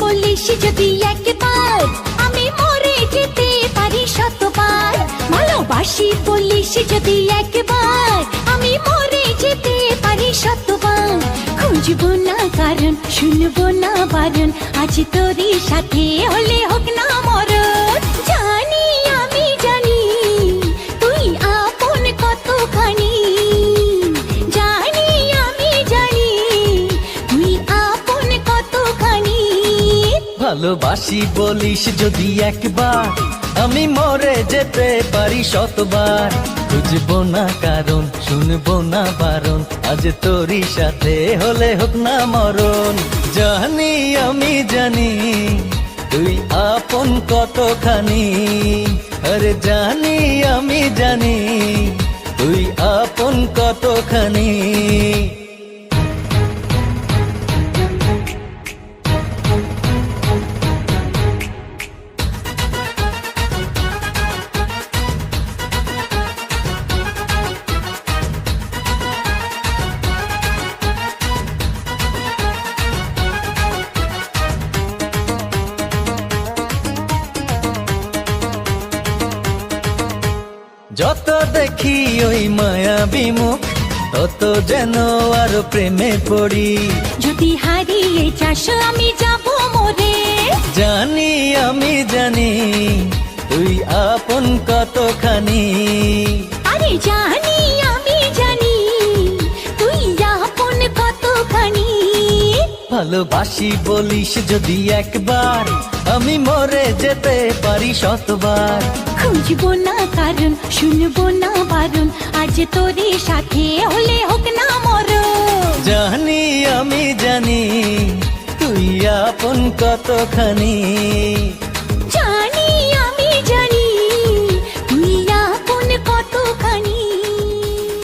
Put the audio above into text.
বলিস যদি একবার, আমি মরে যেতে পারি শতবার। ভালোবাসি বলিস যদি একবার, আমি মরে যেতে পারি শতবার। খুঁজবো না কারণ, শুনবো না বারণ, আজ তোরই সাথে হলে হোক না মরণ। জানি আমি জানি তুই আপন কতখানি, জানি আমি জানি তুই আপন কতখানি। ভালোবাসি বলিস যদি একবার, আমি মরে যেতে পারি শতবার। খুঁজবো না কারণ, শুনবো না বারণ, আজ তোরই সাথে হলে হোক না মরণ। জানি আমি জানি তুই আপন কতখানি, আরে জানি আমি জানি তুই আপন কতখানি। যত দেখি ওই মায়াবী মুখ, তত যেন আরো প্রেমে পড়ি। যদি হারিয়ে যাস আমি যাব মরে, জানি আমি জানি তুই আপন কতখানি, আরে জানি আমি জানি তুই আপন কতখানি। ভালোবাসি বলিস যদি একবার, আমি মরে যেতে পারি শতবার। খুঁজবো না কারণ, শুনবো না বারণ, আজ তোরই সাথে হলে হোক না মরণ। জানি আমি জানি তুই আপন কতখানি।